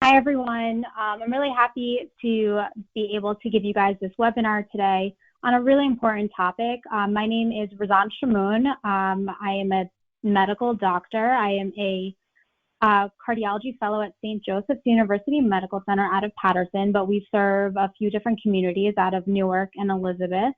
Hi, everyone. I'm really happy to be able to give you guys this webinar today on a really important topic. My name is Razan Shamoon. I am a medical doctor. I am a cardiology fellow at St. Joseph's University Medical Center out of Paterson, but we serve a few different communities out of Newark and Elizabeth.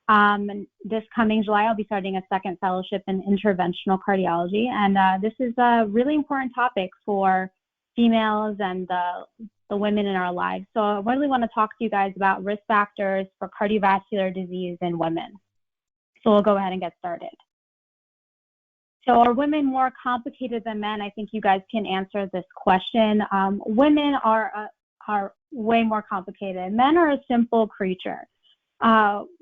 And this coming July, I'll be starting a second fellowship in interventional cardiology, and this is a really important topic for females and the women in our lives. So I really want to talk to you guys about risk factors for cardiovascular disease in women. So we'll go ahead and get started. So are women more complicated than men? I think you guys can answer this question. Women are way more complicated. Men are a simple creature.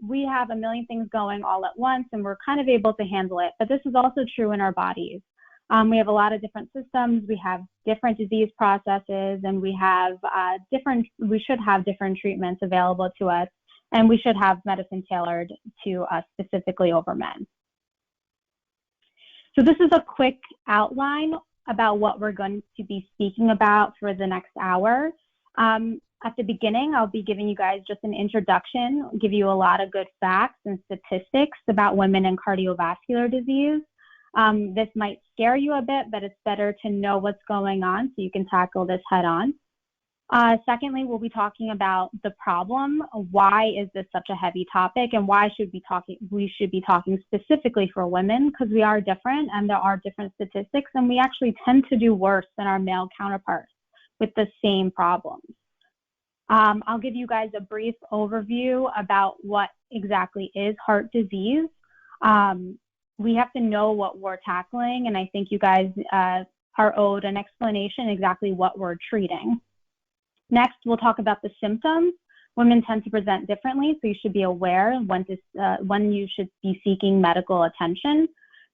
We have a million things going all at once, and we're kind of able to handle it. But this is also true in our bodies. We have a lot of different systems. We have different disease processes, and we have we should have different treatments available to us, and we should have medicine tailored to us specifically over men. So this is a quick outline about what we're going to be speaking about for the next hour. At the beginning, I'll be giving you guys just an introduction, give you a lot of good facts and statistics about women and cardiovascular disease. This might scare you a bit, but it's better to know what's going on so you can tackle this head on. Secondly, we'll be talking about the problem. Why is this such a heavy topic, and why should we should be talking specifically for women? Because we are different and there are different statistics, and we actually tend to do worse than our male counterparts with the same problems. I'll give you guys a brief overview about what exactly is heart disease. We have to know what we're tackling, and I think you guys are owed an explanation exactly what we're treating. Next, we'll talk about the symptoms. Women tend to present differently, so you should be aware when you should be seeking medical attention.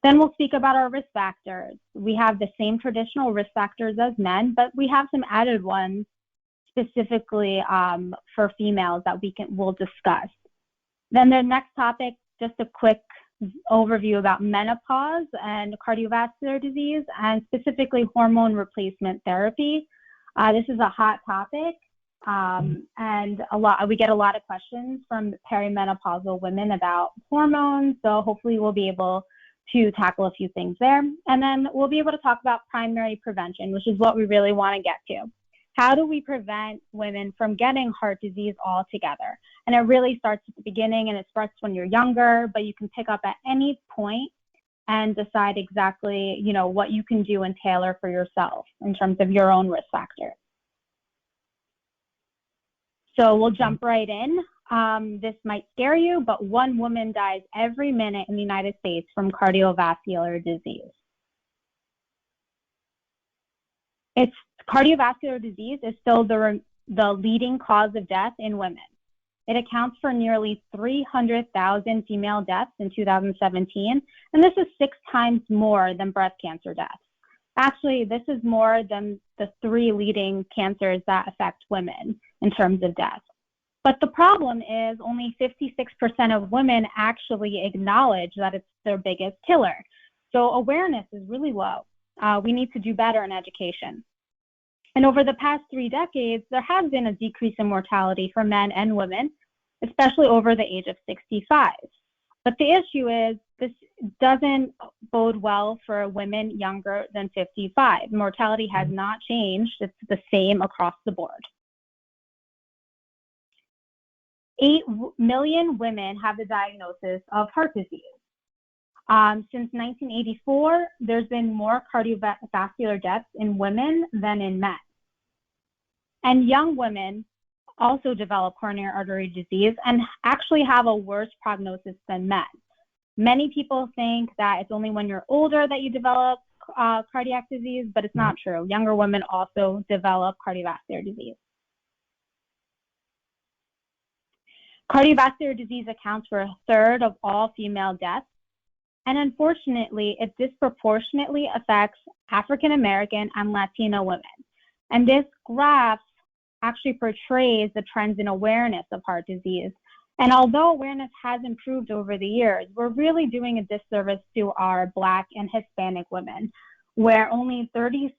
Then we'll speak about our risk factors. We have the same traditional risk factors as men, but we have some added ones specifically for females that we'll discuss. Then the next topic, just a quick overview about menopause and cardiovascular disease, and specifically hormone replacement therapy. This is a hot topic, and we get a lot of questions from perimenopausal women about hormones, so hopefully we'll be able to tackle a few things there. And then we'll be able to talk about primary prevention, which is what we really want to get to. How do we prevent women from getting heart disease altogether? And it really starts at the beginning, and it starts when you're younger, but you can pick up at any point and decide exactly, what you can do and tailor for yourself in terms of your own risk factor. So we'll jump right in. This might scare you, but 1 woman dies every minute in the United States from cardiovascular disease. Cardiovascular disease is still the leading cause of death in women. It accounts for nearly 300,000 female deaths in 2017, and this is 6 times more than breast cancer deaths. Actually, this is more than the 3 leading cancers that affect women in terms of death. But the problem is only 56% of women actually acknowledge that it's their biggest killer. So awareness is really low. We need to do better in education. And over the past 3 decades, there has been a decrease in mortality for men and women, especially over the age of 65. But the issue is this doesn't bode well for women younger than 55. Mortality has not changed. It's the same across the board. 8 million women have the diagnosis of heart disease. Since 1984, there's been more cardiovascular deaths in women than in men. And young women also develop coronary artery disease and actually have a worse prognosis than men. Many people think that it's only when you're older that you develop cardiac disease, but it's not true. Younger women also develop cardiovascular disease. Cardiovascular disease accounts for 1/3 of all female deaths. And unfortunately, it disproportionately affects African American and Latino women. And this graph actually portrays the trends in awareness of heart disease. And although awareness has improved over the years, we're really doing a disservice to our Black and Hispanic women. where only 36%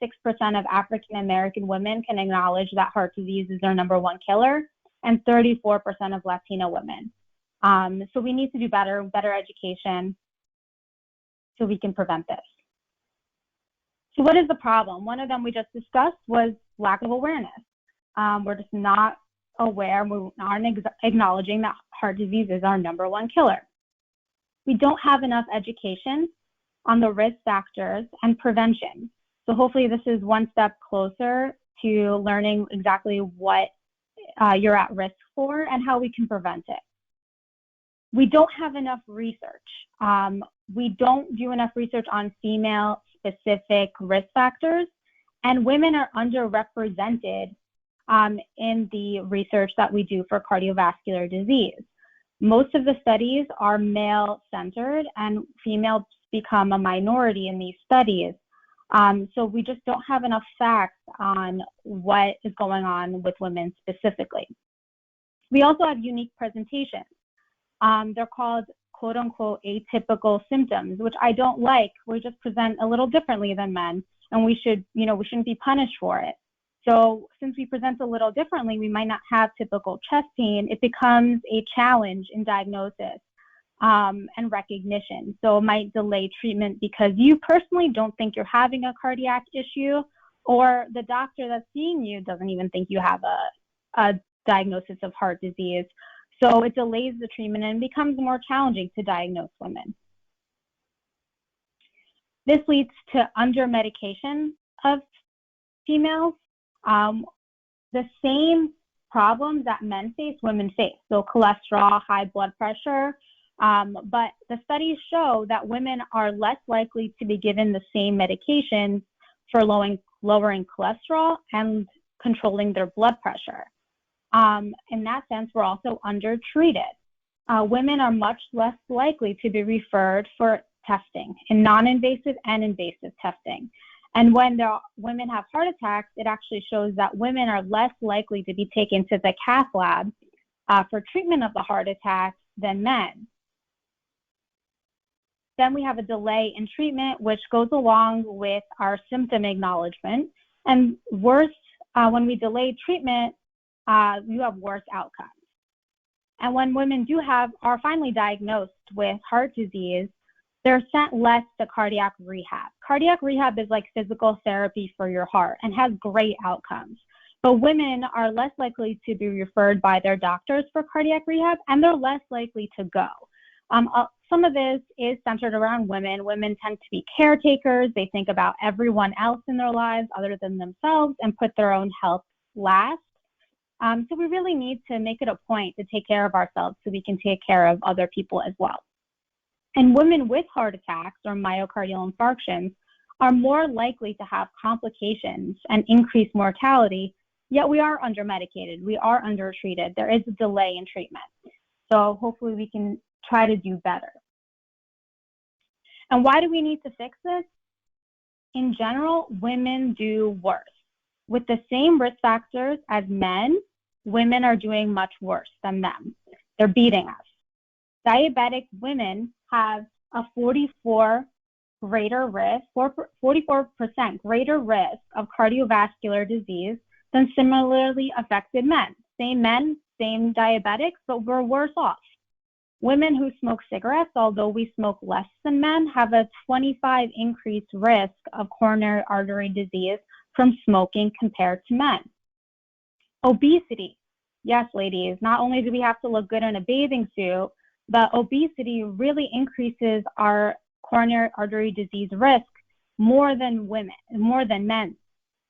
of African American women can acknowledge that heart disease is their number one killer, and 34% of Latino women. So we need to do better education so we can prevent this. So what is the problem? One of them we just discussed was lack of awareness. We're just not aware, we aren't acknowledging that heart disease is our number one killer. We don't have enough education on the risk factors and prevention. So hopefully this is one step closer to learning exactly what you're at risk for and how we can prevent it. We don't have enough research. We don't do enough research on female-specific risk factors, and women are underrepresented in the research that we do for cardiovascular disease. Most of the studies are male-centered, and females become a minority in these studies. So we just don't have enough facts on what is going on with women specifically. We also have unique presentations. They're called quote unquote atypical symptoms, which I don't like. We just present a little differently than men, and we shouldn't be punished for it. So since we present a little differently, we might not have typical chest pain. It becomes a challenge in diagnosis and recognition. So it might delay treatment because you personally don't think you're having a cardiac issue, or the doctor that's seeing you doesn't even think you have a diagnosis of heart disease. So it delays the treatment and becomes more challenging to diagnose women. This leads to under-medication of females. The same problems that men face, women face. So cholesterol, high blood pressure. But the studies show that women are less likely to be given the same medications for lowering cholesterol and controlling their blood pressure. In that sense, we're also undertreated. Women are much less likely to be referred for testing, in non-invasive and invasive testing. And when women have heart attacks, it actually shows that women are less likely to be taken to the cath lab for treatment of the heart attack than men. Then we have a delay in treatment, which goes along with our symptom acknowledgement. And worse, when we delay treatment, you have worse outcomes. And when women are finally diagnosed with heart disease, they're sent less to cardiac rehab. Cardiac rehab is like physical therapy for your heart and has great outcomes. But women are less likely to be referred by their doctors for cardiac rehab, and they're less likely to go. Some of this is centered around women. Women tend to be caretakers. They think about everyone else in their lives other than themselves and put their own health last. So we really need to make it a point to take care of ourselves so we can take care of other people as well. And women with heart attacks or myocardial infarctions are more likely to have complications and increased mortality, yet we are undermedicated, we are undertreated, there is a delay in treatment. So hopefully we can try to do better. And why do we need to fix this? In general, women do worse. With the same risk factors as men, women are doing much worse than them. They're beating us. Diabetic women have a 44% greater risk of cardiovascular disease than similarly affected men. Same men, same diabetics, but we're worse off. Women who smoke cigarettes, although we smoke less than men, have a 25% increased risk of coronary artery disease from smoking compared to men. Obesity. Yes, ladies, not only do we have to look good in a bathing suit, but obesity really increases our coronary artery disease risk more than men.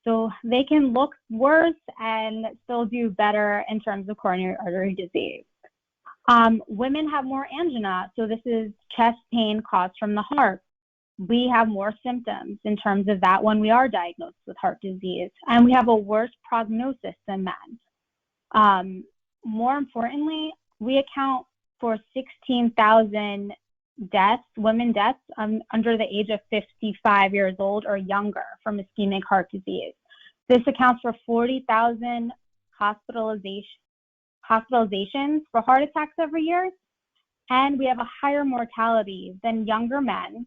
So they can look worse and still do better in terms of coronary artery disease. Women have more angina, so this is chest pain caused from the heart. We have more symptoms in terms of that when we are diagnosed with heart disease, and we have a worse prognosis than men. More importantly, we account for 16,000 deaths, women deaths under the age of 55 years old or younger from ischemic heart disease. This accounts for 40,000 hospitalizations for heart attacks every year, and we have a higher mortality than younger men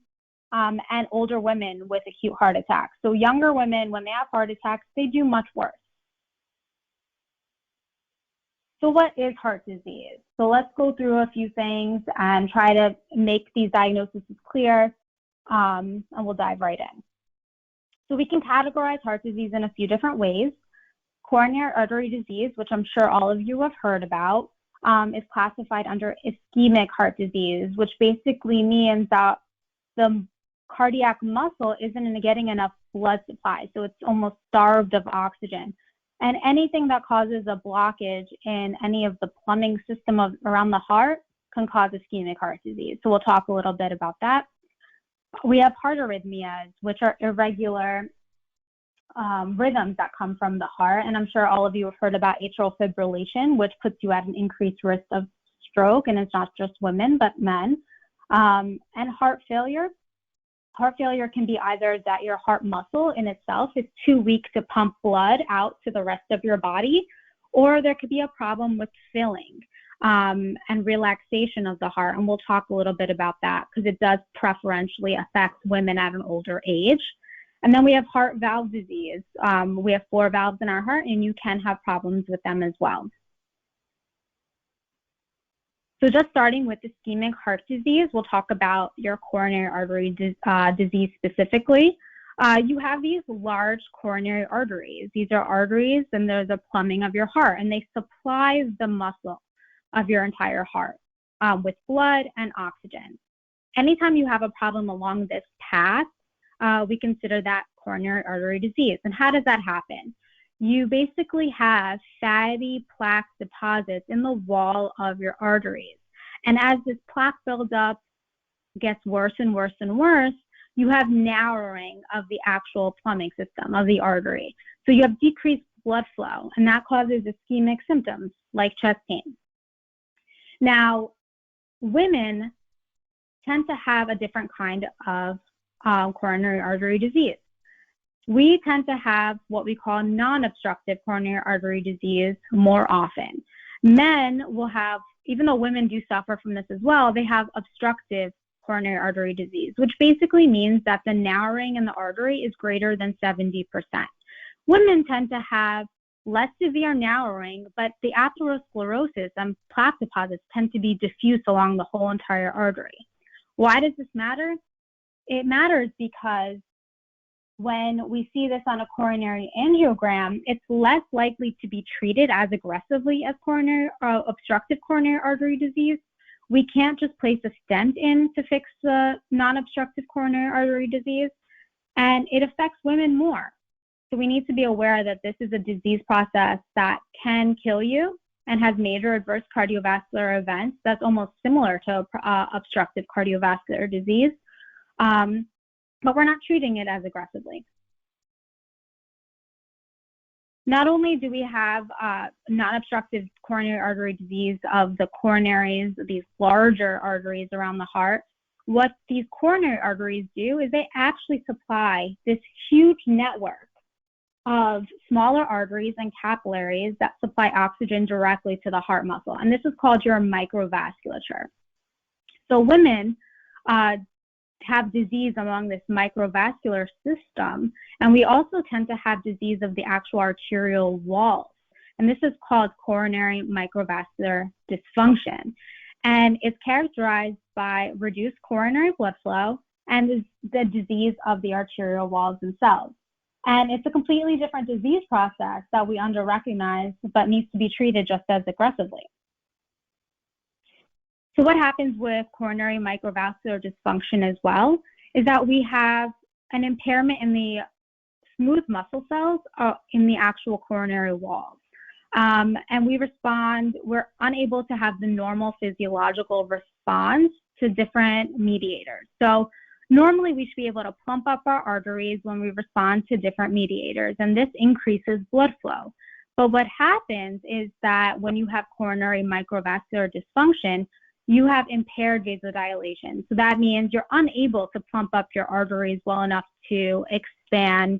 and older women with acute heart attacks. So younger women, when they have heart attacks, they do much worse. So what is heart disease? So let's go through a few things and try to make these diagnoses clear, and we'll dive right in. So we can categorize heart disease in a few different ways. Coronary artery disease, which I'm sure all of you have heard about, is classified under ischemic heart disease, which basically means that the cardiac muscle isn't getting enough blood supply, so it's almost starved of oxygen. And anything that causes a blockage in any of the plumbing system around the heart can cause ischemic heart disease. So we'll talk a little bit about that. We have heart arrhythmias, which are irregular rhythms that come from the heart. And I'm sure all of you have heard about atrial fibrillation, which puts you at an increased risk of stroke. And it's not just women, but men. And heart failure. Heart failure can be either that your heart muscle in itself is too weak to pump blood out to the rest of your body, or there could be a problem with filling and relaxation of the heart. And we'll talk a little bit about that because it does preferentially affect women at an older age. And then we have heart valve disease. We have 4 valves in our heart, and you can have problems with them as well. So just starting with ischemic heart disease, we'll talk about your coronary artery disease specifically. You have these large coronary arteries. These are arteries, and they're the plumbing of your heart, and they supply the muscle of your entire heart with blood and oxygen. Anytime you have a problem along this path, we consider that coronary artery disease. And how does that happen? You basically have fatty plaque deposits in the wall of your arteries. And as this plaque buildup gets worse and worse and worse, you have narrowing of the actual plumbing system of the artery. So you have decreased blood flow, and that causes ischemic symptoms like chest pain. Now, women tend to have a different kind of coronary artery disease. We tend to have what we call non-obstructive coronary artery disease more often. Men will have, even though women do suffer from this as well, they have obstructive coronary artery disease, which basically means that the narrowing in the artery is greater than 70%. Women tend to have less severe narrowing, but the atherosclerosis and plaque deposits tend to be diffuse along the whole entire artery. Why does this matter? It matters because when we see this on a coronary angiogram, it's less likely to be treated as aggressively as obstructive coronary artery disease. We can't just place a stent in to fix the non-obstructive coronary artery disease, and it affects women more. So we need to be aware that this is a disease process that can kill you and has major adverse cardiovascular events. That's almost similar to obstructive cardiovascular disease. But we're not treating it as aggressively. Not only do we have non-obstructive coronary artery disease of the coronaries, these larger arteries around the heart, what these coronary arteries do is they actually supply this huge network of smaller arteries and capillaries that supply oxygen directly to the heart muscle. And this is called your microvasculature. So women have disease along this microvascular system, and we also tend to have disease of the actual arterial walls, and this is called coronary microvascular dysfunction, and it's characterized by reduced coronary blood flow and the disease of the arterial walls themselves. And it's a completely different disease process that we under-recognize but needs to be treated just as aggressively. So what happens with coronary microvascular dysfunction as well is that we have an impairment in the smooth muscle cells in the actual coronary walls. And we're unable to have the normal physiological response to different mediators. So normally we should be able to plump up our arteries when we respond to different mediators, and this increases blood flow. But what happens is that when you have coronary microvascular dysfunction, you have impaired vasodilation. So that means you're unable to pump up your arteries well enough to expand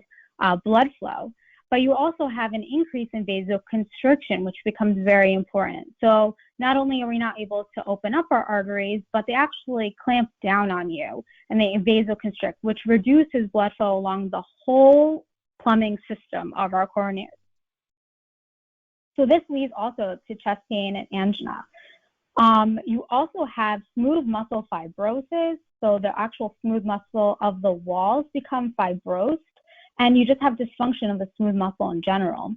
blood flow. but you also have an increase in vasoconstriction, which becomes very important. So not only are we not able to open up our arteries, but they actually clamp down on you and they vasoconstrict, which reduces blood flow along the whole plumbing system of our coronaries. So this leads also to chest pain and angina. You also have smooth muscle fibrosis. So the actual smooth muscle of the walls become fibrosed, and you just have dysfunction of the smooth muscle in general.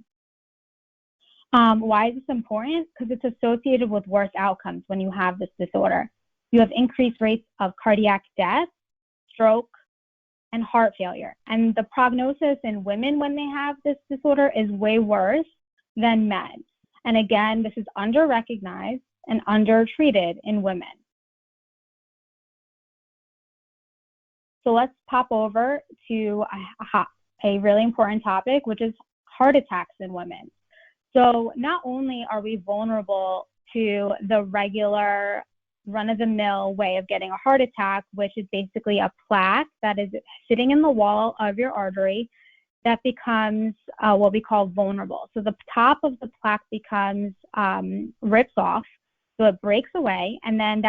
Why is this important? Because it's associated with worse outcomes when you have this disorder. You have increased rates of cardiac death, stroke, and heart failure. And the prognosis in women when they have this disorder is way worse than men. And again, this is under-recognized and under-treated in women. So let's pop over to a really important topic, which is heart attacks in women. So not only are we vulnerable to the regular run-of-the-mill way of getting a heart attack, which is basically a plaque that is sitting in the wall of your artery that becomes what we call vulnerable. So the top of the plaque becomes rips off, so it breaks away, and then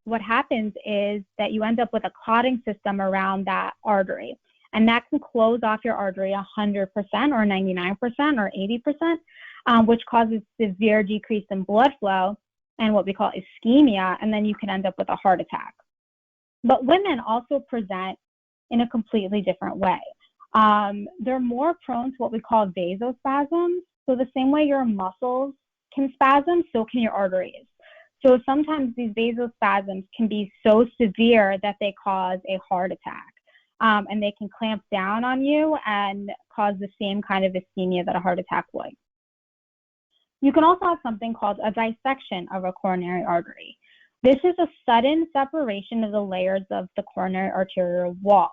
what happens is that you end up with a clotting system around that artery. And that can close off your artery 100% or 99% or 80%, which causes severe decrease in blood flow and what we call ischemia, and then you can end up with a heart attack. But women also present in a completely different way. They're more prone to what we call vasospasms. So the same way your muscles can spasm, so can your arteries. So sometimes these vasospasms can be so severe that they cause a heart attack. And they can clamp down on you and cause the same kind of ischemia that a heart attack would. You can also have something called a dissection of a coronary artery. This is a sudden separation of the layers of the coronary arterial wall.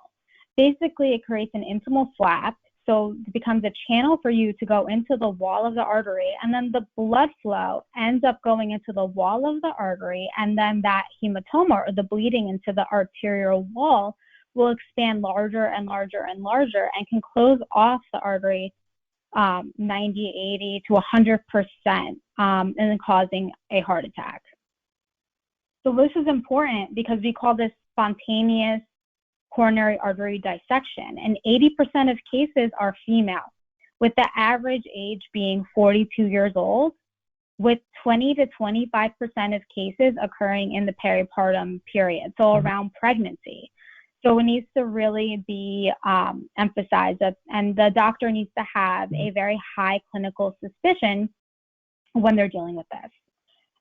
Basically, it creates an intimal flap, so it becomes a channel for you to go into the wall of the artery, and then the blood flow ends up going into the wall of the artery, and then that hematoma, or the bleeding into the arterial wall, will expand larger and larger and larger and can close off the artery 90, 80 to 100%, and then causing a heart attack. So this is important because we call this spontaneous coronary artery dissection, and 80% of cases are female, with the average age being 42 years old, with 20 to 25% of cases occurring in the peripartum period, so around pregnancy. So it needs to really be emphasized that, and the doctor needs to have a very high clinical suspicion when they're dealing with this.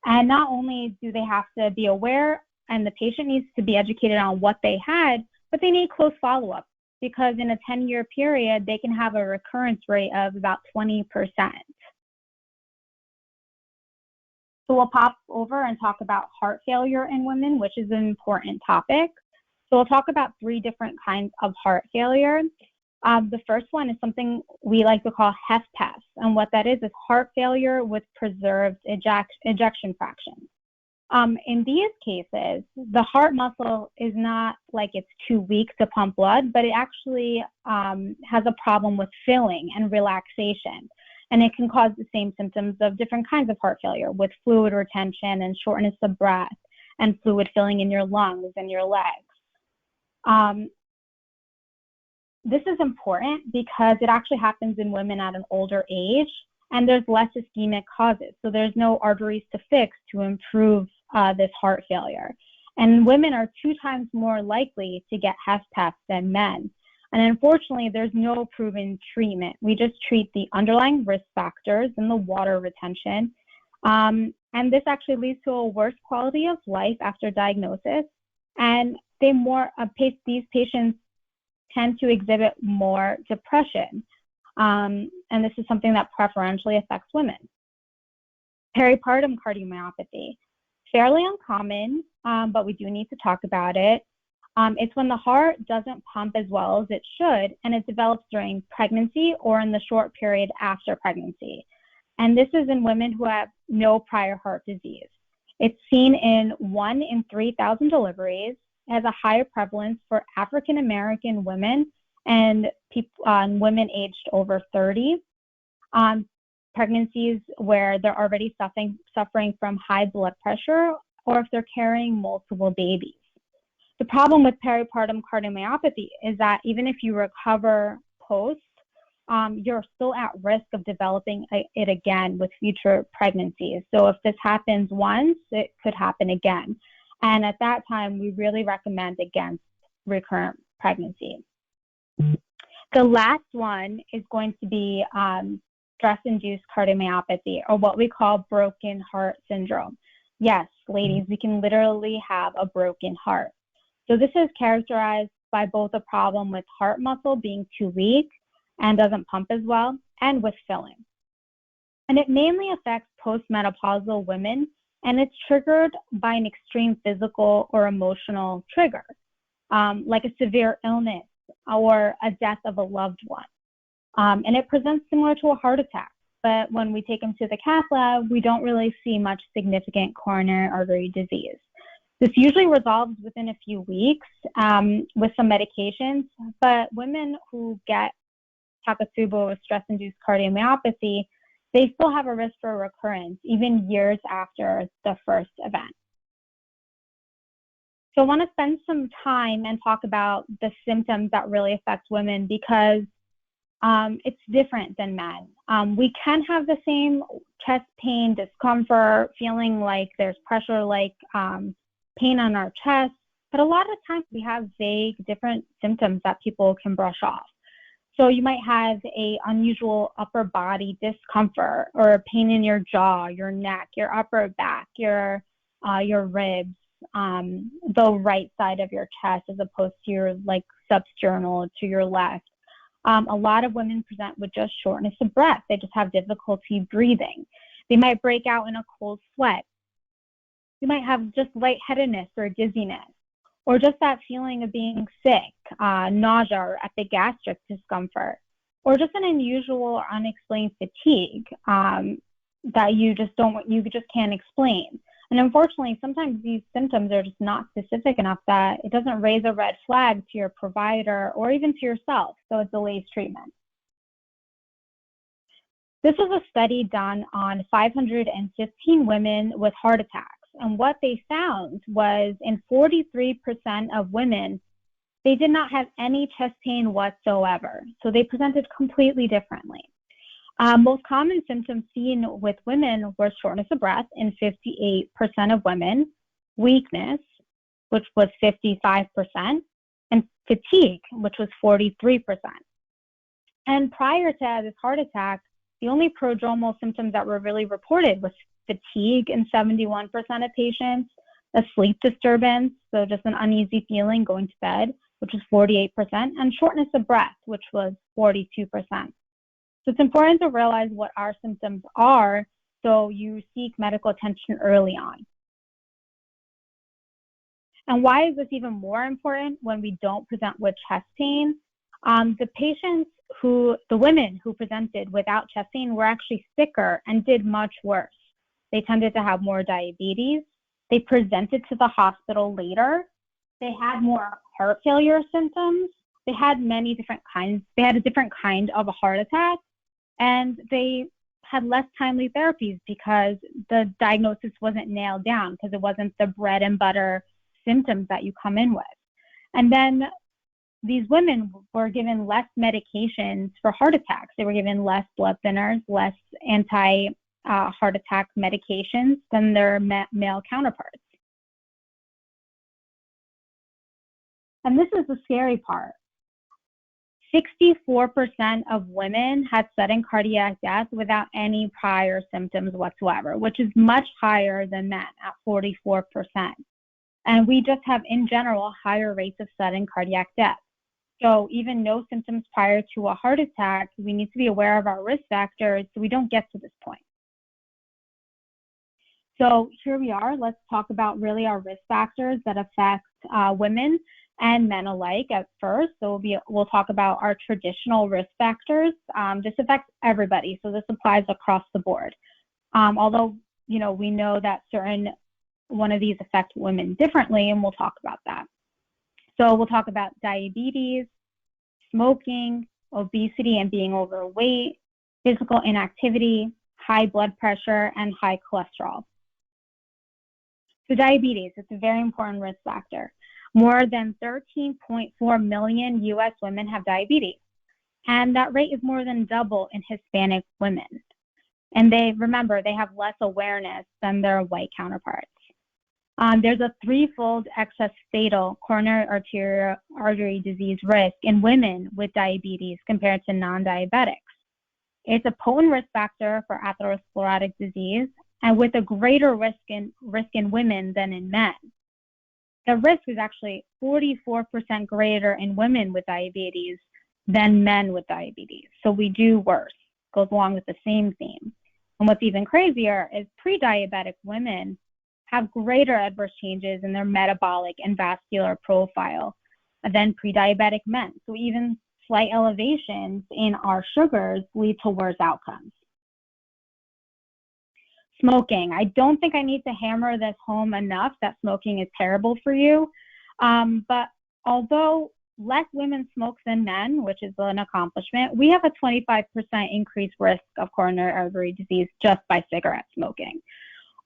And not only do they have to be aware, and the patient needs to be educated on what they had, but they need close follow-up, because in a 10-year period, they can have a recurrence rate of about 20%. So we'll pop over and talk about heart failure in women, which is an important topic. So we'll talk about 3 different kinds of heart failure. The first one is something we like to call HFpEF, and what that is heart failure with preserved ejection fraction. In these cases, the heart muscle is not like it's too weak to pump blood, but it actually has a problem with filling and relaxation. And it can cause the same symptoms of different kinds of heart failure, with fluid retention and shortness of breath and fluid filling in your lungs and your legs. This is important because it actually happens in women at an older age, and there's less ischemic causes. So there's no arteries to fix to improve this heart failure. And women are 2 times more likely to get HFpEF than men. And unfortunately, there's no proven treatment. We just treat the underlying risk factors and the water retention. And this actually leads to a worse quality of life after diagnosis. And these patients tend to exhibit more depression. And this is something that preferentially affects women. Peripartum cardiomyopathy, fairly uncommon, but we do need to talk about it. It's when the heart doesn't pump as well as it should, and it develops during pregnancy or in the short period after pregnancy. And this is in women who have no prior heart disease. It's seen in 1 in 3,000 deliveries. It has a higher prevalence for African American women and women aged over 30. Pregnancies where they're already suffering from high blood pressure, or if they're carrying multiple babies. The problem with peripartum cardiomyopathy is that even if you recover post, you're still at risk of developing it again with future pregnancies. So if this happens once, it could happen again. And at that time, we really recommend against recurrent pregnancy. The last one is going to be stress-induced cardiomyopathy, or what we call broken heart syndrome. Yes, ladies, we can literally have a broken heart. So this is characterized by both a problem with heart muscle being too weak and doesn't pump as well, and with filling. And it mainly affects postmenopausal women, and it's triggered by an extreme physical or emotional trigger, like a severe illness or a death of a loved one. And it presents similar to a heart attack, but when we take them to the cath lab, we don't really see much significant coronary artery disease. This usually resolves within a few weeks with some medications, but women who get Takotsubo with stress-induced cardiomyopathy, they still have a risk for recurrence even years after the first event. So I want to spend some time and talk about the symptoms that really affect women, because it's different than men. We can have the same chest pain, discomfort, feeling like there's pressure, like pain on our chest, but a lot of times we have vague different symptoms that people can brush off. So you might have a unusual upper body discomfort, or a pain in your jaw, your neck, your upper back, your ribs, the right side of your chest as opposed to your substernal to your left. A lot of women present with just shortness of breath. They just have difficulty breathing. They might break out in a cold sweat. You might have just lightheadedness or dizziness, or just that feeling of being sick, nausea or epigastric discomfort, or just an unusual or unexplained fatigue that you just can't explain. And unfortunately, sometimes these symptoms are just not specific enough that it doesn't raise a red flag to your provider or even to yourself, so it delays treatment. This was a study done on 515 women with heart attacks, and what they found was in 43% of women, they did not have any chest pain whatsoever, so they presented completely differently. Most common symptoms seen with women were shortness of breath in 58% of women, weakness, which was 55%, and fatigue, which was 43%. And prior to this heart attack, the only prodromal symptoms that were really reported was fatigue in 71% of patients, a sleep disturbance, so just an uneasy feeling going to bed, which was 48%, and shortness of breath, which was 42%. So it's important to realize what our symptoms are so you seek medical attention early on. And why is this even more important when we don't present with chest pain? The women who presented without chest pain were actually sicker and did much worse. They tended to have more diabetes. They presented to the hospital later. They had more heart failure symptoms. They had many different kinds. They had a different kind of a heart attack. And they had less timely therapies because the diagnosis wasn't nailed down, because it wasn't the bread and butter symptoms that you come in with. And then these women were given less medications for heart attacks. They were given less blood thinners, less anti-heart attack medications than their male counterparts. And this is the scary part. 64% of women had sudden cardiac death without any prior symptoms whatsoever, which is much higher than men at 44%. And we just have, in general, higher rates of sudden cardiac death. So even no symptoms prior to a heart attack, we need to be aware of our risk factors so we don't get to this point. So here we are. Let's talk about really our risk factors that affect women and men alike at first. So we'll talk about our traditional risk factors. This affects everybody, so this applies across the board. Although, we know that one of these affect women differently, and we'll talk about that. So we'll talk about diabetes, smoking, obesity and being overweight, physical inactivity, high blood pressure, and high cholesterol. So diabetes, it's a very important risk factor. More than 13.4 million U.S. women have diabetes, and that rate is more than double in Hispanic women. And remember, they have less awareness than their white counterparts. There's a threefold excess fatal coronary artery disease risk in women with diabetes compared to non-diabetics. It's a potent risk factor for atherosclerotic disease, and with a greater risk in women than in men. The risk is actually 44% greater in women with diabetes than men with diabetes. So we do worse. Goes along with the same theme. And what's even crazier is pre-diabetic women have greater adverse changes in their metabolic and vascular profile than pre-diabetic men. So even slight elevations in our sugars lead to worse outcomes. Smoking. I don't think I need to hammer this home enough that smoking is terrible for you. But although less women smoke than men, which is an accomplishment, we have a 25% increased risk of coronary artery disease just by cigarette smoking.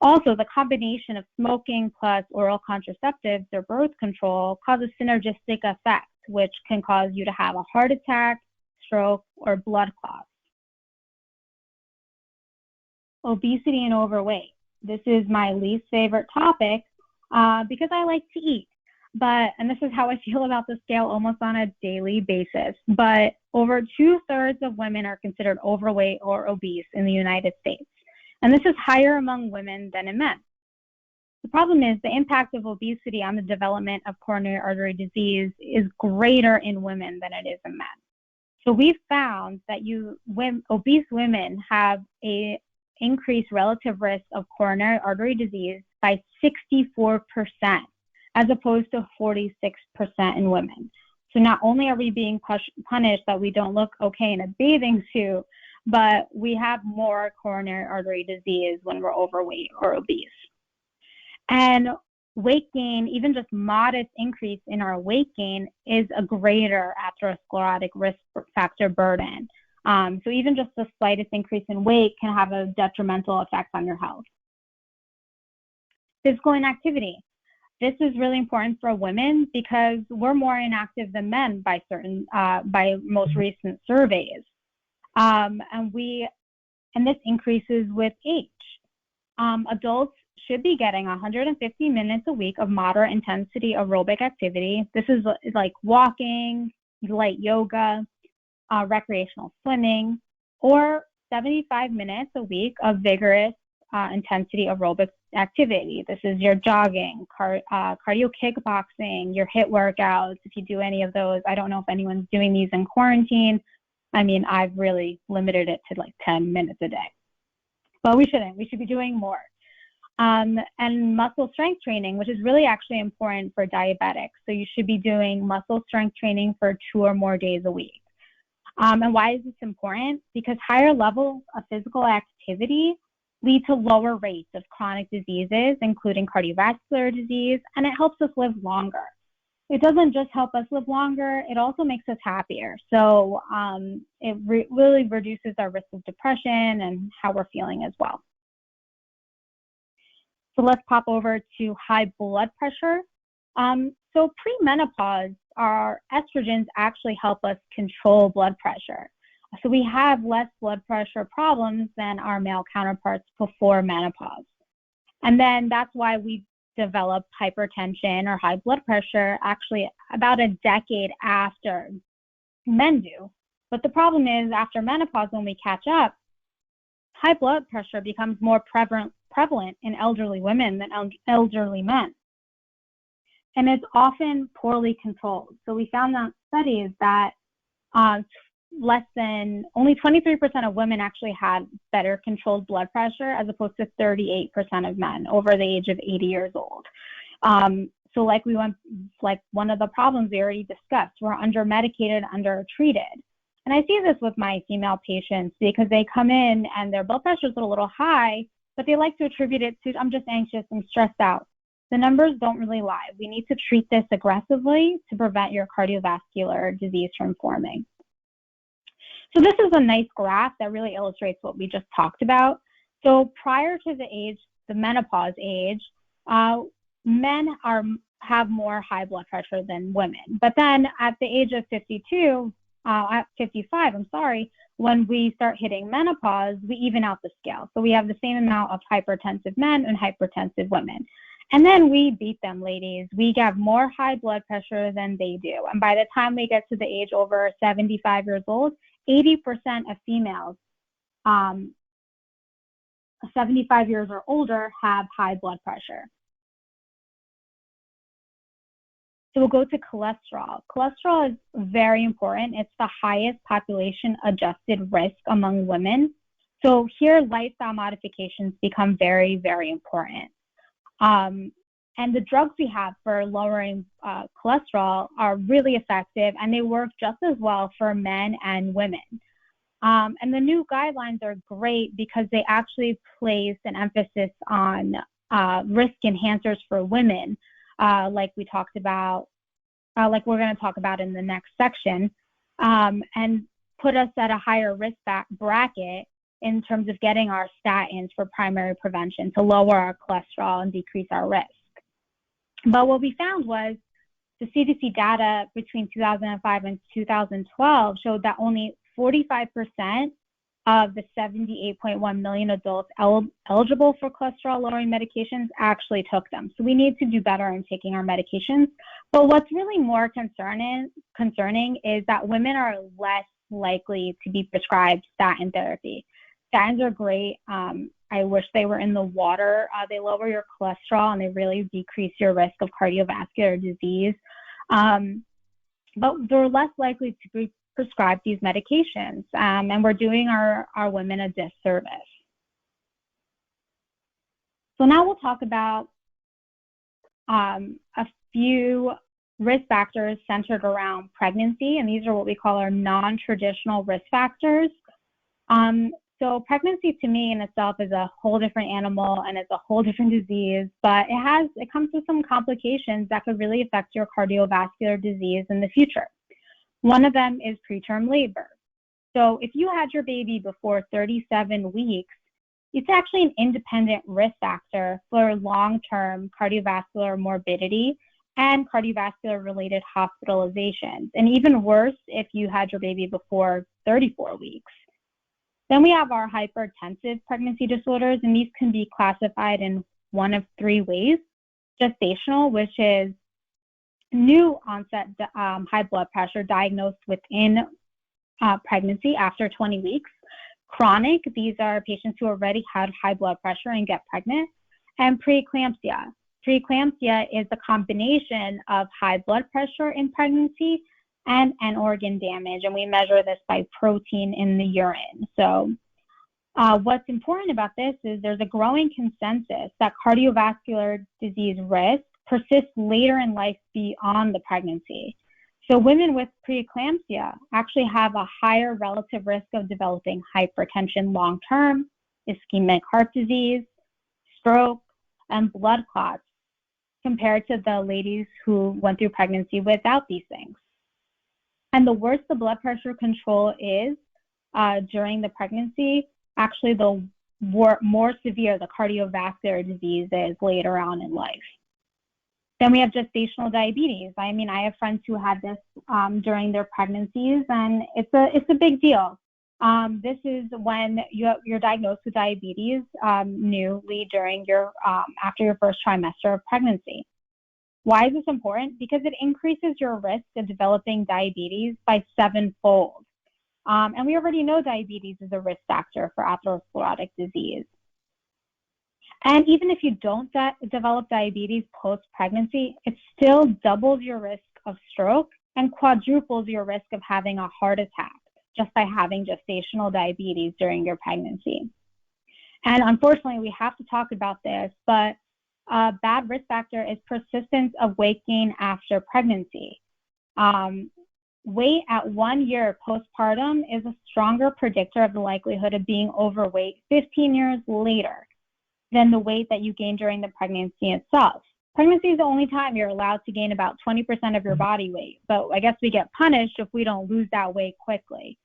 Also, the combination of smoking plus oral contraceptives or birth control causes synergistic effects, which can cause you to have a heart attack, stroke, or blood clots. Obesity and overweight. This is my least favorite topic because I like to eat. And this is how I feel about the scale almost on a daily basis. But over 2/3 of women are considered overweight or obese in the United States. And this is higher among women than in men. The problem is the impact of obesity on the development of coronary artery disease is greater in women than it is in men. So we've found that obese women have a increased relative risk of coronary artery disease by 64%, as opposed to 46% in women. So not only are we being punished that we don't look okay in a bathing suit, but we have more coronary artery disease when we're overweight or obese. And weight gain, even just modest increase in our weight gain, is a greater atherosclerotic risk factor burden. So even just the slightest increase in weight can have a detrimental effect on your health. Physical inactivity. This is really important for women because we're more inactive than men by most recent surveys. And this increases with age. Adults should be getting 150 minutes a week of moderate intensity aerobic activity. This is like walking, light yoga, recreational swimming, or 75 minutes a week of vigorous intensity aerobic activity. This is your jogging, cardio kickboxing, your HIIT workouts, if you do any of those. I don't know if anyone's doing these in quarantine. I mean, I've really limited it to like 10 minutes a day. But we shouldn't. We should be doing more. And muscle strength training, which is really actually important for diabetics. So you should be doing muscle strength training for 2 or more days a week. And why is this important? Because higher levels of physical activity lead to lower rates of chronic diseases, including cardiovascular disease, and it helps us live longer. It doesn't just help us live longer, it also makes us happier. So it really reduces our risk of depression and how we're feeling as well. So let's pop over to high blood pressure. So pre-menopause, our estrogens actually help us control blood pressure. So we have less blood pressure problems than our male counterparts before menopause. And then that's why we develop hypertension or high blood pressure actually about a decade after men do. But the problem is after menopause, when we catch up, high blood pressure becomes more prevalent in elderly women than elderly men. And it's often poorly controlled. So we found out studies that only 23% of women actually had better controlled blood pressure as opposed to 38% of men over the age of 80 years old. So like one of the problems we already discussed, we're under-medicated, under-treated. And I see this with my female patients because they come in and their blood pressure is a little high, but they like to attribute it to, I'm just anxious and stressed out. the numbers don't really lie. We need to treat this aggressively to prevent your cardiovascular disease from forming. So this is a nice graph that really illustrates what we just talked about. So prior to the menopause age, men have more high blood pressure than women. But then at the age of 55, when we start hitting menopause, we even out the scale. So we have the same amount of hypertensive men and hypertensive women. And then we beat them, ladies. We have more high blood pressure than they do. And by the time we get to the age over 75 years old, 80% of females 75 years or older have high blood pressure. So we'll go to cholesterol. Cholesterol is very important. It's the highest population-adjusted risk among women. So here, lifestyle modifications become very, very important. And the drugs we have for lowering cholesterol are really effective, and they work just as well for men and women. And the new guidelines are great because they actually place an emphasis on risk enhancers for women, like we talked about, like we're going to talk about in the next section, and put us at a higher risk bracket in terms of getting our statins for primary prevention to lower our cholesterol and decrease our risk. But what we found was the CDC data between 2005 and 2012 showed that only 45% of the 78.1 million adults eligible for cholesterol-lowering medications actually took them. So we need to do better in taking our medications. But what's really more concerning is that women are less likely to be prescribed statin therapy. Statins are great. I wish they were in the water. They lower your cholesterol and they really decrease your risk of cardiovascular disease. But they're less likely to be prescribed these medications, and we're doing our women a disservice. So now we'll talk about a few risk factors centered around pregnancy, and these are what we call our non-traditional risk factors. So pregnancy to me in itself is a whole different animal and it's a whole different disease, but it comes with some complications that could really affect your cardiovascular disease in the future. One of them is preterm labor. So if you had your baby before 37 weeks, it's actually an independent risk factor for long-term cardiovascular morbidity and cardiovascular-related hospitalizations, and even worse if you had your baby before 34 weeks. Then we have our hypertensive pregnancy disorders, and these can be classified in one of three ways. Gestational, which is new onset high blood pressure diagnosed within pregnancy after 20 weeks. Chronic, these are patients who already had high blood pressure and get pregnant. And preeclampsia. Preeclampsia is a combination of high blood pressure in pregnancy and organ damage, and we measure this by protein in the urine. So what's important about this is there's a growing consensus that cardiovascular disease risk persists later in life beyond the pregnancy. So women with preeclampsia actually have a higher relative risk of developing hypertension long-term, ischemic heart disease, stroke, and blood clots compared to the ladies who went through pregnancy without these things. And the worse the blood pressure control is during the pregnancy, actually the more severe the cardiovascular disease is later on in life. Then we have gestational diabetes. I mean, I have friends who had this during their pregnancies, and it's a big deal. This is when you're diagnosed with diabetes newly during your after your first trimester of pregnancy. Why is this important? Because it increases your risk of developing diabetes by 7-fold. And we already know diabetes is a risk factor for atherosclerotic disease. And even if you don't develop diabetes post-pregnancy, it still doubles your risk of stroke and quadruples your risk of having a heart attack just by having gestational diabetes during your pregnancy. And unfortunately, we have to talk about this, but a bad risk factor is persistence of weight gain after pregnancy. Weight at 1 year postpartum is a stronger predictor of the likelihood of being overweight 15 years later than the weight that you gain during the pregnancy itself. Pregnancy is the only time you're allowed to gain about 20% of your body weight, but I guess we get punished if we don't lose that weight quickly.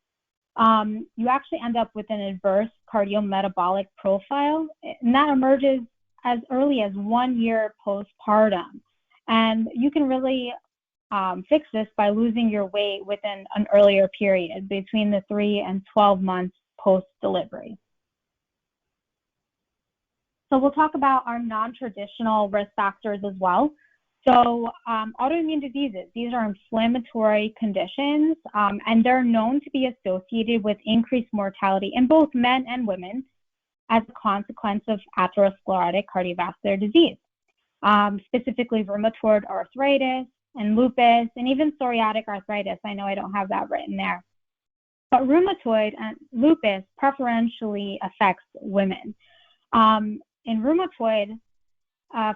You actually end up with an adverse cardiometabolic profile, and that emerges as early as 1 year postpartum. And you can really fix this by losing your weight within an earlier period, between the 3 and 12 months post-delivery. So we'll talk about our non-traditional risk factors as well. So autoimmune diseases, these are inflammatory conditions, and they're known to be associated with increased mortality in both men and women as a consequence of atherosclerotic cardiovascular disease, specifically rheumatoid arthritis and lupus, and even psoriatic arthritis. I know I don't have that written there. But rheumatoid and lupus preferentially affects women. In rheumatoid,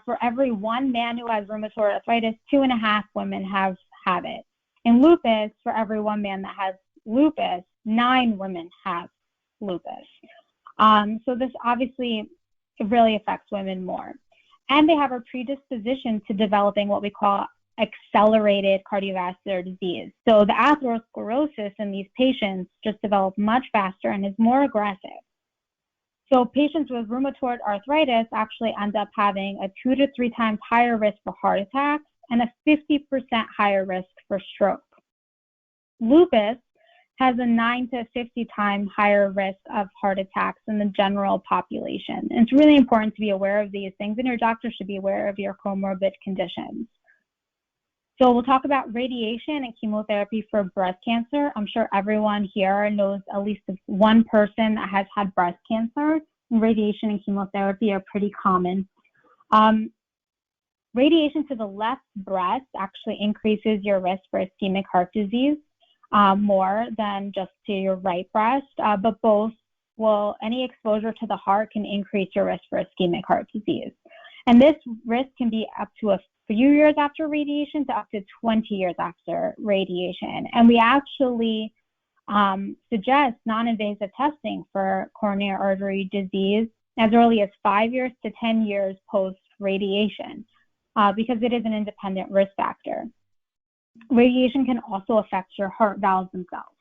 for every 1 man who has rheumatoid arthritis, 2.5 women have it. In lupus, for every 1 man that has lupus, 9 women have lupus. So this obviously, it really affects women more. And they have a predisposition to developing what we call accelerated cardiovascular disease. So the atherosclerosis in these patients just develops much faster and is more aggressive. So patients with rheumatoid arthritis actually end up having a 2 to 3 times higher risk for heart attacks and a 50% higher risk for stroke. Lupus has a 9 to 50 times higher risk of heart attacks than the general population. And it's really important to be aware of these things, and your doctor should be aware of your comorbid conditions. So we'll talk about radiation and chemotherapy for breast cancer. I'm sure everyone here knows at least one person that has had breast cancer. Radiation and chemotherapy are pretty common. Radiation to the left breast actually increases your risk for ischemic heart disease more than just to your right breast, but both any exposure to the heart can increase your risk for ischemic heart disease. And this risk can be up to a few years after radiation to up to 20 years after radiation. And we actually suggest non-invasive testing for coronary artery disease as early as 5 years to 10 years post-radiation because it is an independent risk factor. Radiation can also affect your heart valves themselves.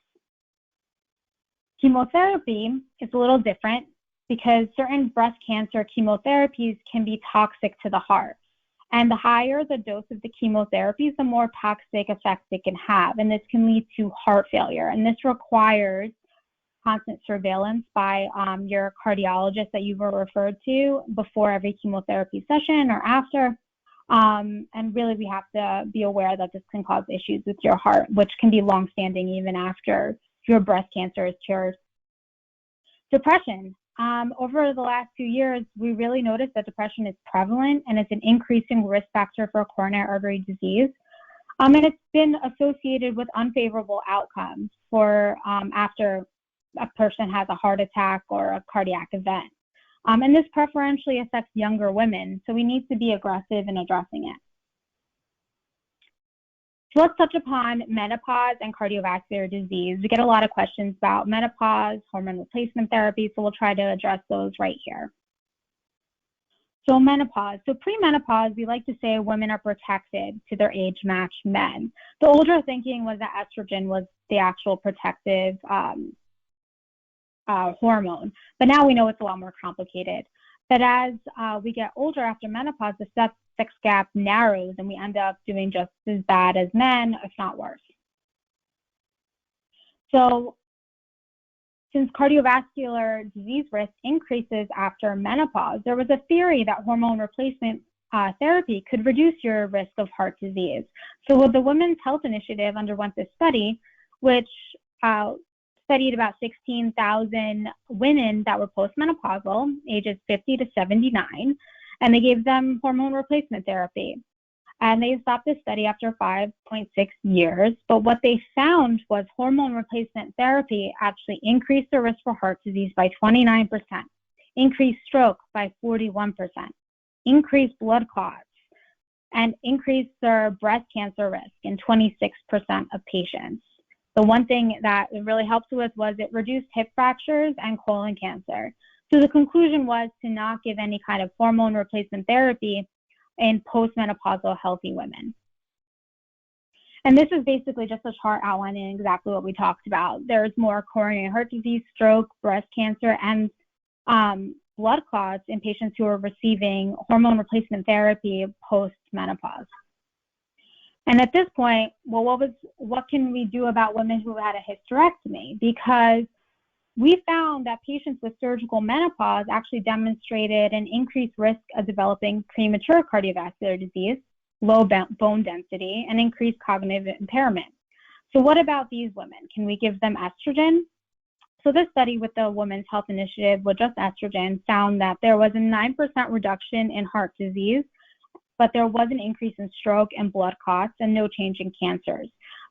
Chemotherapy is a little different because certain breast cancer chemotherapies can be toxic to the heart. And the higher the dose of the chemotherapies, the more toxic effects it can have. And this can lead to heart failure. And this requires constant surveillance by your cardiologist that you were referred to before every chemotherapy session or after. And really, we have to be aware that this can cause issues with your heart, which can be longstanding even after your breast cancer is cured. Depression. Over the last few years, we really noticed that depression is prevalent and it's an increasing risk factor for coronary artery disease. And it's been associated with unfavorable outcomes for after a person has a heart attack or a cardiac event. And this preferentially affects younger women, so we need to be aggressive in addressing it. So let's touch upon menopause and cardiovascular disease. We get a lot of questions about menopause, hormone replacement therapy, so we'll try to address those right here. So menopause. So pre-menopause, we like to say women are protected to their age-matched men. The older thinking was that estrogen was the actual protective hormone, but now we know it's a lot more complicated. But as we get older after menopause, the sex gap narrows and we end up doing just as bad as men, if not worse. So since cardiovascular disease risk increases after menopause, there was a theory that hormone replacement therapy could reduce your risk of heart disease. So the Women's Health Initiative underwent this study, which studied about 16,000 women that were postmenopausal, ages 50 to 79, and they gave them hormone replacement therapy. And they stopped this study after 5.6 years, but what they found was hormone replacement therapy actually increased the risk for heart disease by 29%, increased stroke by 41%, increased blood clots, and increased their breast cancer risk in 26% of patients. The one thing that it really helped with was it reduced hip fractures and colon cancer. So the conclusion was to not give any kind of hormone replacement therapy in postmenopausal healthy women. And this is basically just a chart outlining exactly what we talked about. There's more coronary heart disease, stroke, breast cancer, and blood clots in patients who are receiving hormone replacement therapy post-menopause. And at this point, well, what can we do about women who had a hysterectomy? Because we found that patients with surgical menopause actually demonstrated an increased risk of developing premature cardiovascular disease, low bone density, and increased cognitive impairment. So what about these women? Can we give them estrogen? So this study with the Women's Health Initiative with just estrogen found that there was a 9% reduction in heart disease, but there was an increase in stroke and blood clots and no change in cancers.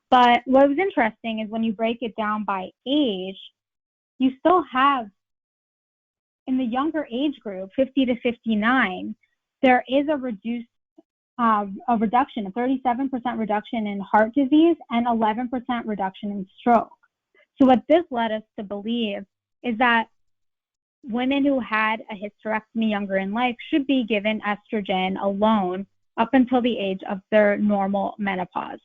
But what was interesting is when you break it down by age, you still have, in the younger age group, 50 to 59, there is a reduction, a 37% reduction in heart disease and 11% reduction in stroke. So what this led us to believe is that women who had a hysterectomy younger in life should be given estrogen alone up until the age of their normal menopause.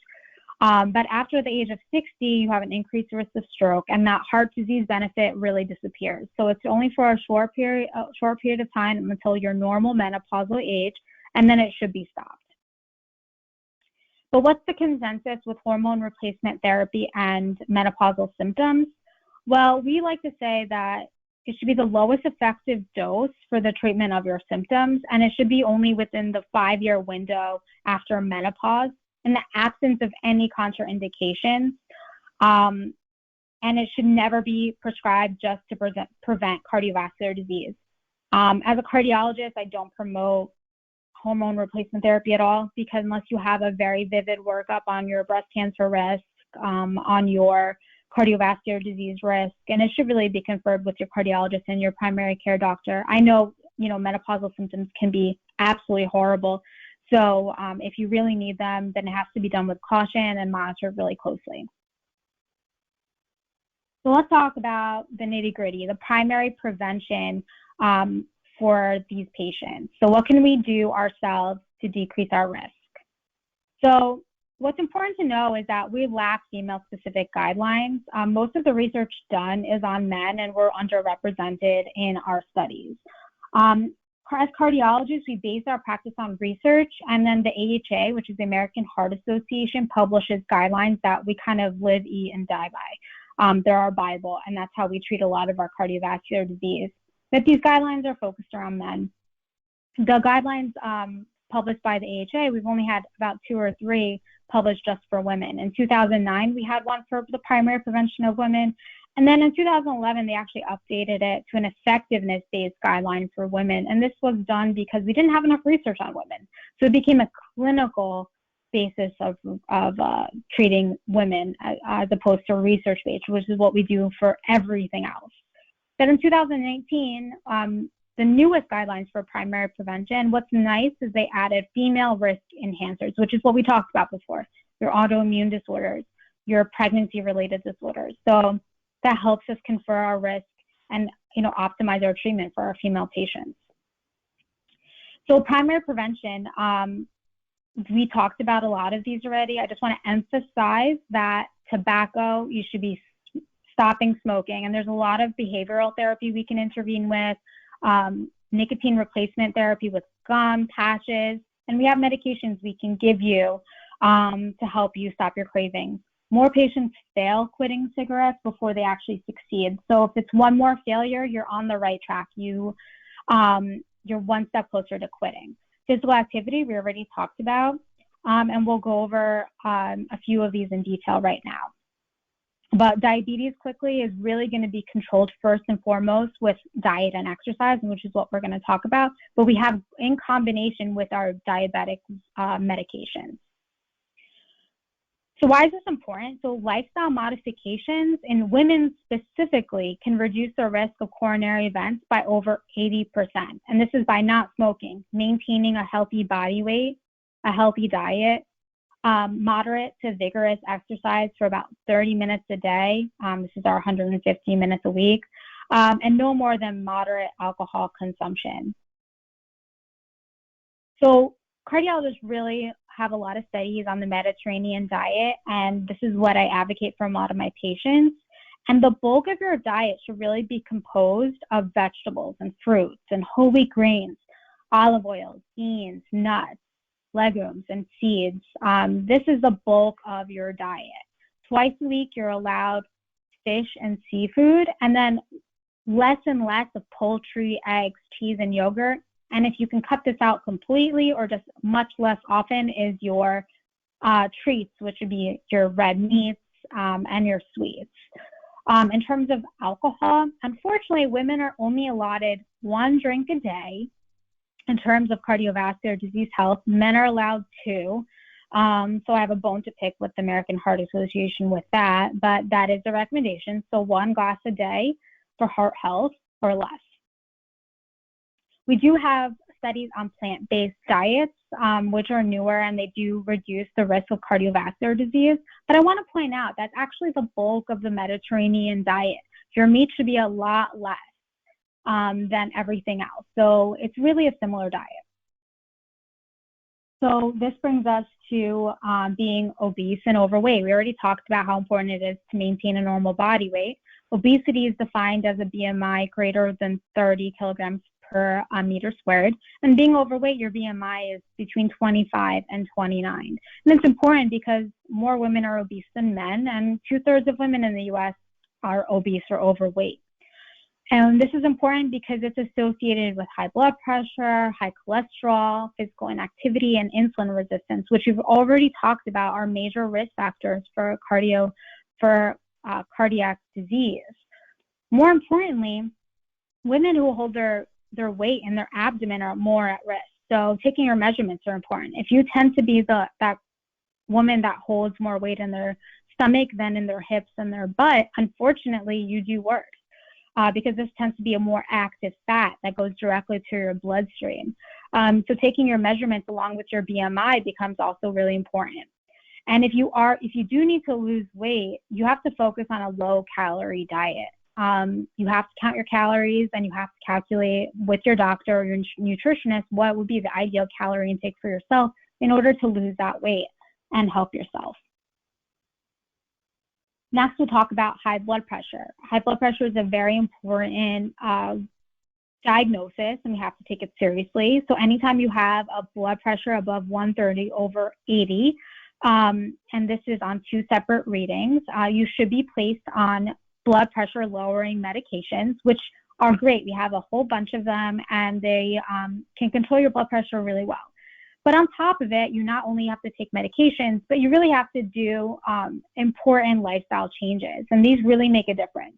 But after the age of 60, you have an increased risk of stroke, and that heart disease benefit really disappears. So it's only for a short period of time until your normal menopausal age, and then it should be stopped. But what's the consensus with hormone replacement therapy and menopausal symptoms? Well, we like to say that it should be the lowest effective dose for the treatment of your symptoms, and it should be only within the 5-year window after menopause in the absence of any contraindications. And it should never be prescribed just to prevent cardiovascular disease. As a cardiologist, I don't promote hormone replacement therapy at all, because unless you have a very vivid workup on your breast cancer risk, on your cardiovascular disease risk, and it should really be conferred with your cardiologist and your primary care doctor. I know, menopausal symptoms can be absolutely horrible. So if you really need them, then it has to be done with caution and monitored really closely. So let's talk about the nitty-gritty, the primary prevention for these patients. So what can we do ourselves to decrease our risk? So what's important to know is that we lack female-specific guidelines. Most of the research done is on men, and we're underrepresented in our studies. As cardiologists, we base our practice on research, and then the AHA, which is the American Heart Association, publishes guidelines that we kind of live, eat, and die by. They're our Bible, and that's how we treat a lot of our cardiovascular disease. But these guidelines are focused around men. The guidelines published by the AHA, we've only had about 2 or 3 published just for women. In 2009, we had one for the primary prevention of women. And then in 2011, they actually updated it to an effectiveness-based guideline for women. And this was done because we didn't have enough research on women. So it became a clinical basis of treating women as opposed to research-based, which is what we do for everything else. But in 2019, the newest guidelines for primary prevention, what's nice is they added female risk enhancers, which is what we talked about before, your autoimmune disorders, your pregnancy-related disorders. So that helps us confer our risk and optimize our treatment for our female patients. So primary prevention, we talked about a lot of these already. I just want to emphasize that tobacco, you should be stopping smoking, and there's a lot of behavioral therapy we can intervene with, nicotine replacement therapy with gum, patches, and we have medications we can give you to help you stop your cravings. More patients fail quitting cigarettes before they actually succeed. So if it's one more failure, you're on the right track. You're one step closer to quitting. Physical activity, we already talked about, and we'll go over a few of these in detail right now. But diabetes quickly is really going to be controlled first and foremost with diet and exercise, which is what we're going to talk about. But we have in combination with our diabetic medications. So why is this important? So lifestyle modifications in women specifically can reduce the risk of coronary events by over 80%. And this is by not smoking, maintaining a healthy body weight, a healthy diet, moderate to vigorous exercise for about 30 minutes a day. This is our 150 minutes a week, and no more than moderate alcohol consumption. So cardiologists really have a lot of studies on the Mediterranean diet, and this is what I advocate for a lot of my patients. And the bulk of your diet should really be composed of vegetables and fruits and whole wheat grains, olive oil, beans, nuts, legumes, and seeds. This is the bulk of your diet. Twice a week, you're allowed fish and seafood, and then less and less of poultry, eggs, cheese, and yogurt. And if you can cut this out completely or just much less often, is your treats, which would be your red meats and your sweets. In terms of alcohol, unfortunately, women are only allotted 1 drink a day. In terms of cardiovascular disease health, men are allowed 2. So I have a bone to pick with the American Heart Association with that, but that is a recommendation. So 1 glass a day for heart health or less. We do have studies on plant-based diets, which are newer, and they do reduce the risk of cardiovascular disease. But I want to point out that's actually the bulk of the Mediterranean diet. Your meat should be a lot less than everything else. So it's really a similar diet. So this brings us to being obese and overweight. We already talked about how important it is to maintain a normal body weight. Obesity is defined as a BMI greater than 30 kilograms per meter squared. And being overweight, your BMI is between 25 and 29. And it's important because more women are obese than men, and 2/3 of women in the US are obese or overweight. And this is important because it's associated with high blood pressure, high cholesterol, physical inactivity, and insulin resistance, which we've already talked about are major risk factors for cardiac disease. More importantly, women who hold their weight in their abdomen are more at risk. So taking your measurements are important. If you tend to be that woman that holds more weight in their stomach than in their hips and their butt, unfortunately, you do worse. Because this tends to be a more active fat that goes directly to your bloodstream. So taking your measurements along with your BMI becomes also really important. And if you do need to lose weight, you have to focus on a low-calorie diet. You have to count your calories, and you have to calculate with your doctor or your nutritionist what would be the ideal calorie intake for yourself in order to lose that weight and help yourself. Next, we'll talk about high blood pressure. High blood pressure is a very important diagnosis, and we have to take it seriously. So anytime you have a blood pressure above 130/80, and this is on 2 separate readings, you should be placed on blood pressure lowering medications, which are great. We have a whole bunch of them, and they can control your blood pressure really well. But on top of it, you not only have to take medications, but you really have to do important lifestyle changes. And these really make a difference.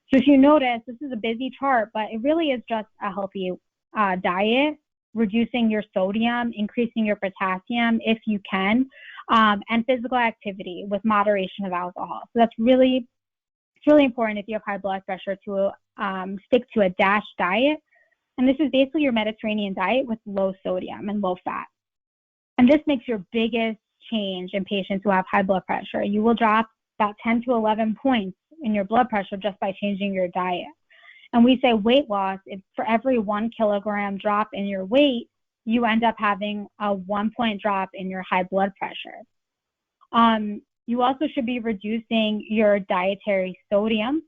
So if you notice, this is a busy chart, but it really is just a healthy diet, reducing your sodium, increasing your potassium if you can, and physical activity with moderation of alcohol. So it's really important if you have high blood pressure to stick to a DASH diet. And this is basically your Mediterranean diet with low sodium and low fat. And this makes your biggest change in patients who have high blood pressure. You will drop about 10 to 11 points in your blood pressure just by changing your diet. And we say weight loss, if for every 1 kilogram drop in your weight, you end up having a 1-point drop in your high blood pressure. You also should be reducing your dietary sodium.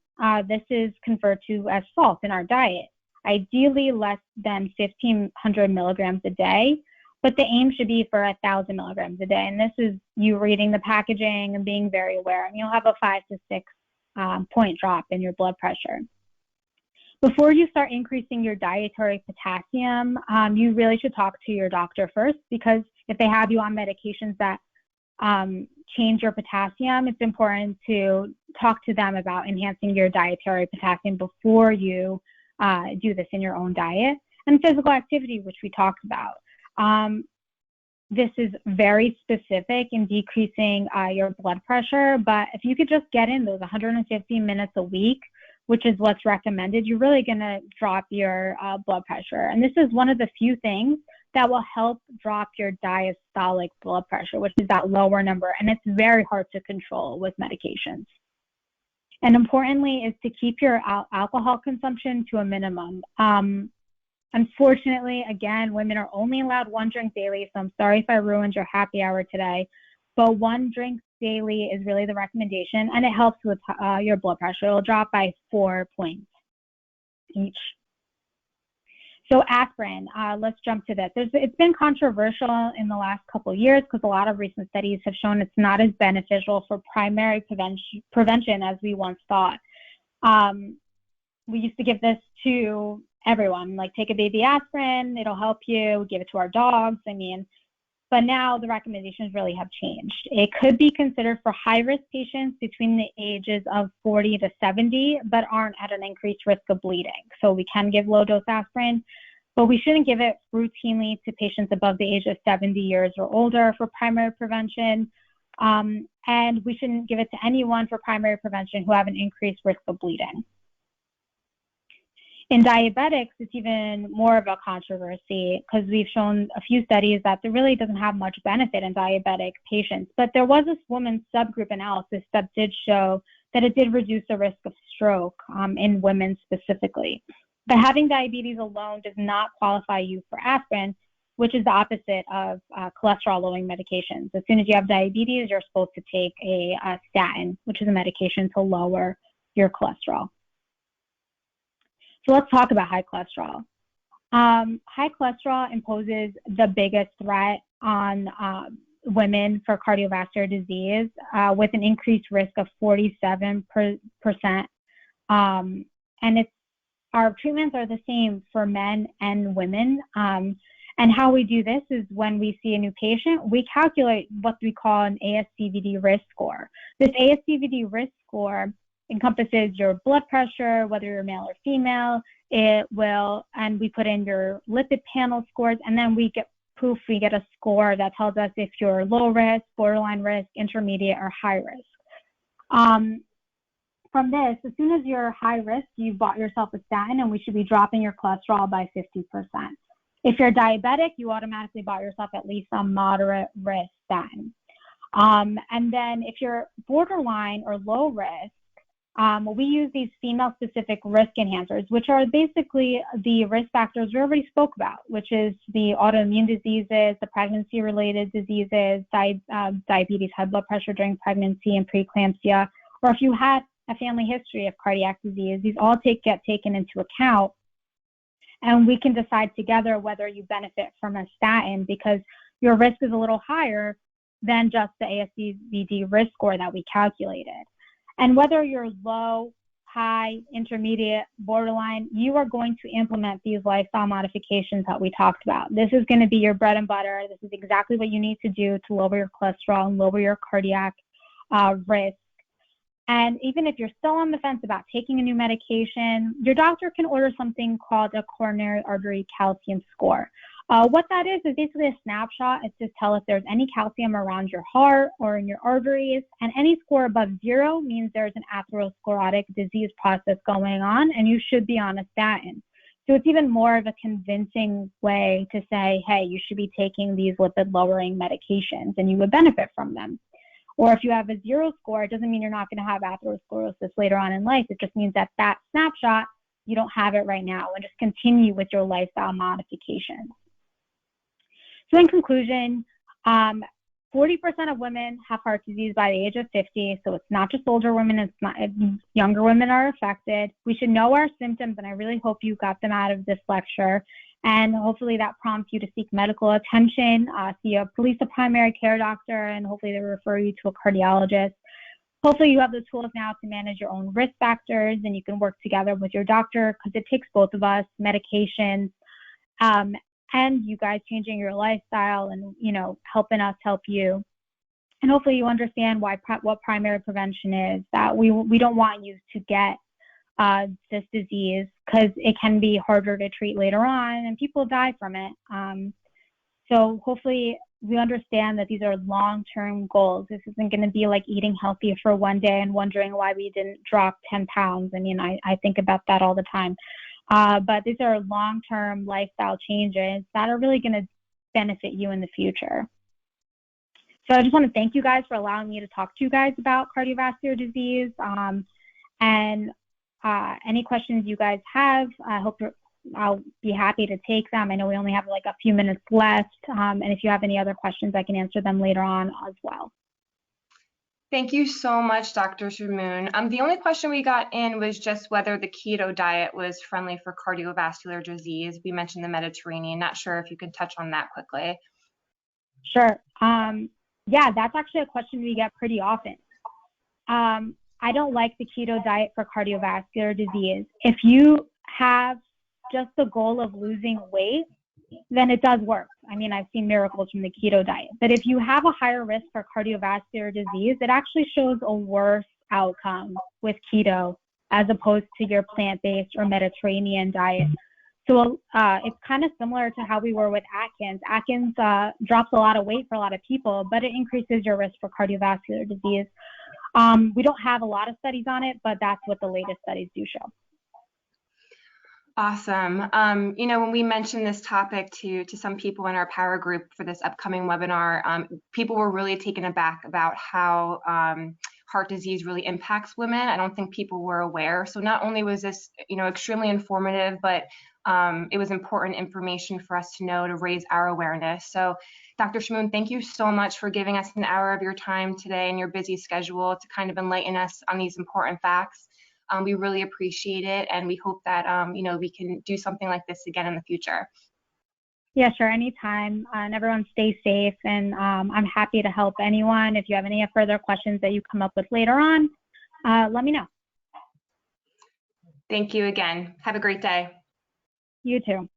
This is referred to as salt in our diet. Ideally less than 1,500 milligrams a day. But the aim should be for 1,000 milligrams a day. And this is you reading the packaging and being very aware. And you'll have a 5 to 6 point drop in your blood pressure. Before you start increasing your dietary potassium, you really should talk to your doctor first, because if they have you on medications that change your potassium, it's important to talk to them about enhancing your dietary potassium before you do this in your own diet. And physical activity, which we talked about. This is very specific in decreasing your blood pressure, but if you could just get in those 150 minutes a week, which is what's recommended, you're really going to drop your blood pressure. And this is one of the few things that will help drop your diastolic blood pressure, which is that lower number, and it's very hard to control with medications. And importantly is to keep your alcohol consumption to a minimum. Unfortunately, again, women are only allowed 1 drink daily, so I'm sorry if I ruined your happy hour today. But 1 drink daily is really the recommendation, and it helps with your blood pressure. It'll drop by 4 points each. So aspirin, let's jump to this. It's been controversial in the last couple of years because a lot of recent studies have shown it's not as beneficial for primary prevention as we once thought. We used to give this to everyone, like take a baby aspirin, it'll help you, give it to our dogs. But now the recommendations really have changed. It could be considered for high-risk patients between the ages of 40 to 70, but aren't at an increased risk of bleeding. So we can give low-dose aspirin, but we shouldn't give it routinely to patients above the age of 70 years or older for primary prevention. And we shouldn't give it to anyone for primary prevention who have an increased risk of bleeding. In diabetics, it's even more of a controversy because we've shown a few studies that there really doesn't have much benefit in diabetic patients. But there was this women's subgroup analysis that did show that it did reduce the risk of stroke in women specifically. But having diabetes alone does not qualify you for aspirin, which is the opposite of cholesterol-lowering medications. As soon as you have diabetes, you're supposed to take a statin, which is a medication to lower your cholesterol. So let's talk about high cholesterol. High cholesterol imposes the biggest threat on women for cardiovascular disease with an increased risk of 47%. And our treatments are the same for men and women. And how we do this is when we see a new patient, we calculate what we call an ASCVD risk score. This ASCVD risk score encompasses your blood pressure, whether you're male or female. And we put in your lipid panel scores, and then we get a score that tells us if you're low risk, borderline risk, intermediate, or high risk. From this, as soon as you're high risk, you bought yourself a statin, and we should be dropping your cholesterol by 50%. If you're diabetic, you automatically bought yourself at least a moderate risk statin. And then if you're borderline or low risk, we use these female-specific risk enhancers, which are basically the risk factors we already spoke about, which is the autoimmune diseases, the pregnancy-related diseases, diabetes, high blood pressure during pregnancy and preeclampsia, or if you had a family history of cardiac disease. These all get taken into account, and we can decide together whether you benefit from a statin because your risk is a little higher than just the ASCVD risk score that we calculated. And whether you're low, high, intermediate, borderline, you are going to implement these lifestyle modifications that we talked about. This is going to be your bread and butter. This is exactly what you need to do to lower your cholesterol and lower your cardiac risk. And even if you're still on the fence about taking a new medication, your doctor can order something called a coronary artery calcium score. What that is basically a snapshot. It's to tell if there's any calcium around your heart or in your arteries, and any score above 0 means there's an atherosclerotic disease process going on, and you should be on a statin. So it's even more of a convincing way to say, hey, you should be taking these lipid-lowering medications, and you would benefit from them. Or if you have a 0 score, it doesn't mean you're not going to have atherosclerosis later on in life. It just means that that snapshot, you don't have it right now, and just continue with your lifestyle modifications. So in conclusion, 40% of women have heart disease by the age of 50. So it's not just older women, younger women are affected. We should know our symptoms, and I really hope you got them out of this lecture. And hopefully that prompts you to seek medical attention, see at least a primary care doctor, and hopefully they refer you to a cardiologist. Hopefully you have the tools now to manage your own risk factors, and you can work together with your doctor because it takes both of us, medications, and you guys changing your lifestyle and, helping us help you. And hopefully you understand what primary prevention is, that we don't want you to get this disease because it can be harder to treat later on and people die from it. So hopefully we understand that these are long-term goals. This isn't going to be like eating healthy for one day and wondering why we didn't drop 10 pounds. I think about that all the time. But these are long-term lifestyle changes that are really going to benefit you in the future. So I just want to thank you guys for allowing me to talk to you guys about cardiovascular disease. And any questions you guys have, I hope I'll be happy to take them. I know we only have like a few minutes left. And if you have any other questions, I can answer them later on as well. Thank you so much, Dr. Shamoon. The only question we got in was just whether the keto diet was friendly for cardiovascular disease. We mentioned the Mediterranean. Not sure if you could touch on that quickly. Sure. Yeah, that's actually a question we get pretty often. I don't like the keto diet for cardiovascular disease. If you have just the goal of losing weight, then it does work. I mean, I've seen miracles from the keto diet. But if you have a higher risk for cardiovascular disease, it actually shows a worse outcome with keto as opposed to your plant-based or Mediterranean diet. So it's kind of similar to how we were with Atkins. Atkins drops a lot of weight for a lot of people, but it increases your risk for cardiovascular disease. We don't have a lot of studies on it, but that's what the latest studies do show. Awesome. You know, when we mentioned this topic to some people in our P.O.W.E.R group for this upcoming webinar, people were really taken aback about how heart disease really impacts women. I don't think people were aware. So not only was this, you know, extremely informative, but it was important information for us to know to raise our awareness. So Dr. Shamoon, thank you so much for giving us an hour of your time today in your busy schedule to kind of enlighten us on these important facts. We really appreciate it, and we hope that you know, we can do something like this again in the future. Yeah, sure, anytime. And everyone stay safe, and I'm happy to help anyone. If you have any further questions that you come up with later on, let me know. Thank you again. Have a great day. You too.